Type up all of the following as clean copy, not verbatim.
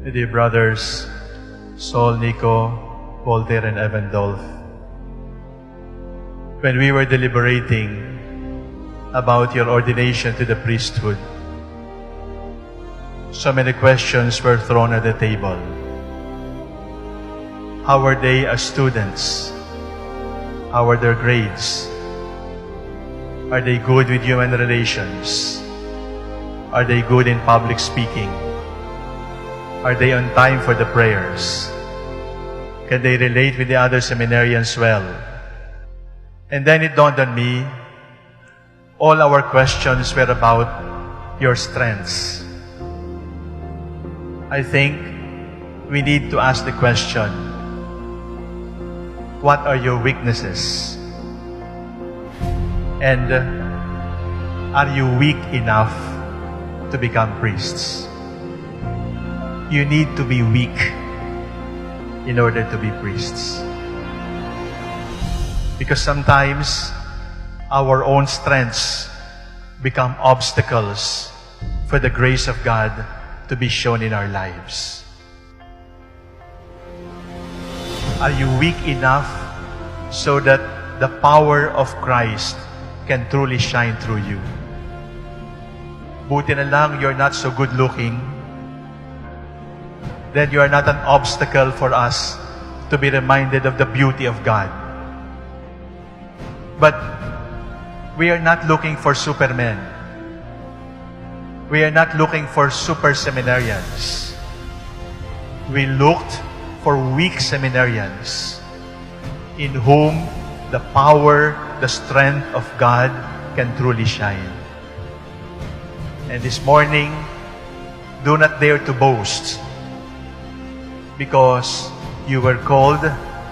Dear brothers, Saul, Nico, Walter, and Evan Dolph, when we were deliberating about your ordination to the priesthood, so many questions were thrown at the table. How were they as students? How were their grades? Are they good with human relations? Are they good in public speaking? Are they on time for the prayers? Can they relate with the other seminarians well? And then it dawned on me, all our questions were about your strengths. I think we need to ask the question, what are your weaknesses? And are you weak enough to become priests? You need to be weak in order to be priests. Because sometimes our own strengths become obstacles for the grace of God to be shown in our lives. Are you weak enough so that the power of Christ can truly shine through you? Buti na lang you're not so good looking, then you are not an obstacle for us to be reminded of the beauty of God. But we are not looking for supermen. We are not looking for super seminarians. We looked for weak seminarians in whom the power, the strength of God can truly shine. And this morning, do not dare to boast, because you were called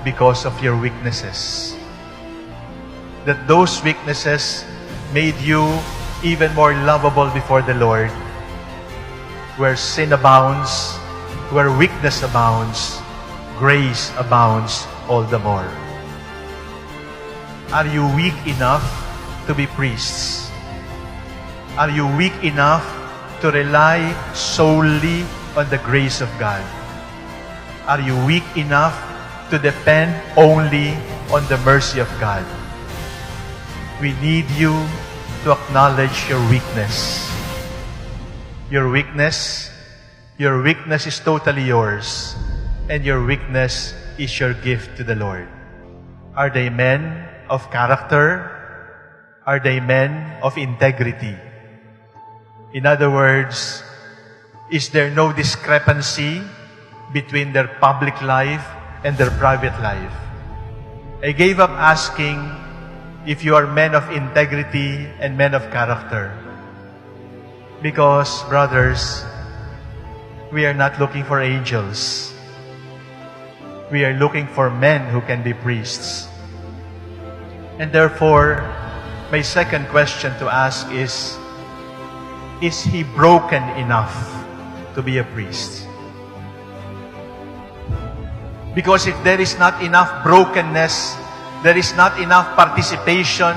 because of your weaknesses. That those weaknesses made you even more lovable before the Lord. Where sin abounds, where weakness abounds, grace abounds all the more. Are you weak enough to be priests? Are you weak enough to rely solely on the grace of God? Are you weak enough to depend only on the mercy of God? We need you to acknowledge your weakness. Your weakness is totally yours, and your weakness is your gift to the Lord. Are they men of character? Are they men of integrity? In other words, is there no discrepancy between their public life and their private life? I gave up asking if you are men of integrity and men of character. Because, brothers, we are not looking for angels. We are looking for men who can be priests. And therefore, my second question to ask is he broken enough to be a priest? Because if there is not enough brokenness, there is not enough participation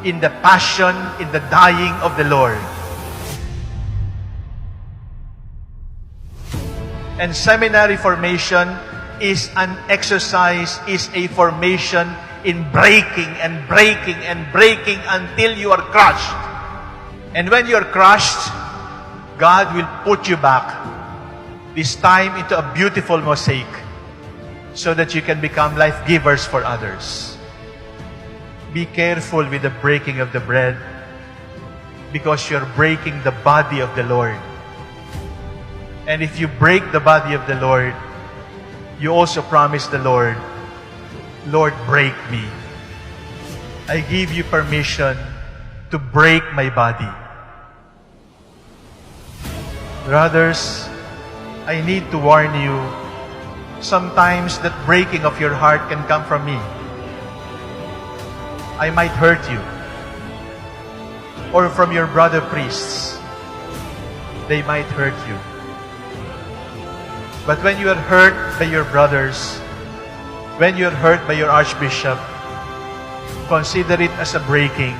in the passion, in the dying of the Lord. And seminary formation is an exercise, is a formation in breaking and breaking and breaking until you are crushed. And when you are crushed, God will put you back, this time into a beautiful mosaic, so that you can become life givers for others. Be careful with the breaking of the bread, because you're breaking the body of the Lord. And if you break the body of the Lord, you also promise the Lord, Lord, break me. I give you permission to break my body. Brothers, I need to warn you, sometimes that breaking of your heart can come from me. I might hurt you. Or from your brother priests. They might hurt you. But when you are hurt by your brothers, when you are hurt by your archbishop, consider it as a breaking,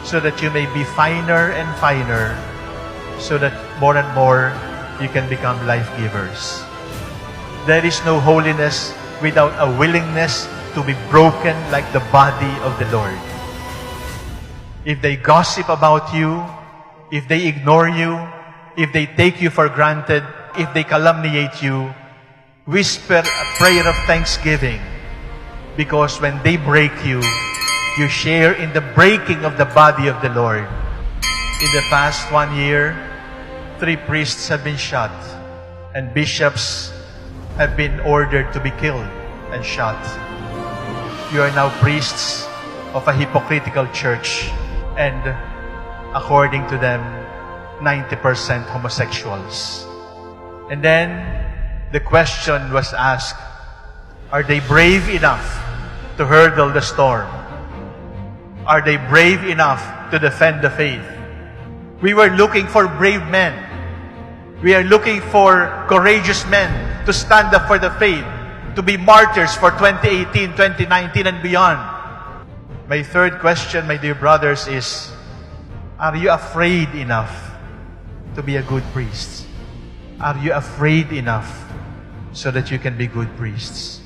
so that you may be finer and finer, so that more and more you can become life givers. There is no holiness without a willingness to be broken like the body of the Lord. If they gossip about you, if they ignore you, if they take you for granted, if they calumniate you, whisper a prayer of thanksgiving, because when they break you, you share in the breaking of the body of the Lord. In the past 1 year, 3 priests have been shot, and bishops have been ordered to be killed and shot. You are now priests of a hypocritical church, and according to them, 90% homosexuals. And then the question was asked, are they brave enough to hurdle the storm? Are they brave enough to defend the faith? We were looking for brave men. We are looking for courageous men to stand up for the faith, to be martyrs for 2018, 2019, and beyond. My third question, my dear brothers, is, are you afraid enough to be a good priest? Are you afraid enough so that you can be good priests?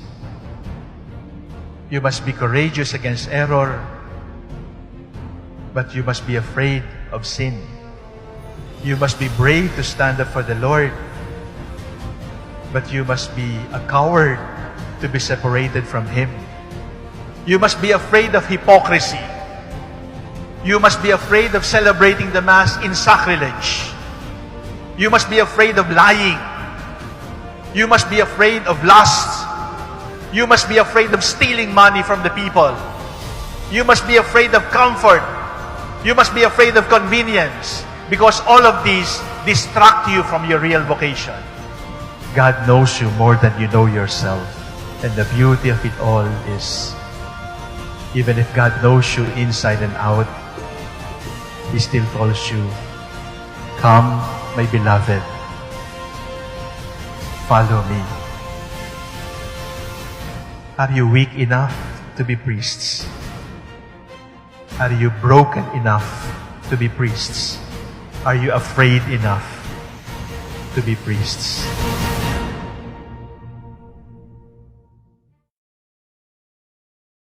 You must be courageous against error, but you must be afraid of sin. You must be brave to stand up for the Lord, but you must be a coward to be separated from Him. You must be afraid of hypocrisy. You must be afraid of celebrating the Mass in sacrilege. You must be afraid of lying. You must be afraid of lust. You must be afraid of stealing money from the people. You must be afraid of comfort. You must be afraid of convenience, because all of these distract you from your real vocation. God knows you more than you know yourself. And the beauty of it all is, even if God knows you inside and out, He still calls you, "Come, my beloved, follow me." Are you weak enough to be priests? Are you broken enough to be priests? Are you afraid enough to be priests?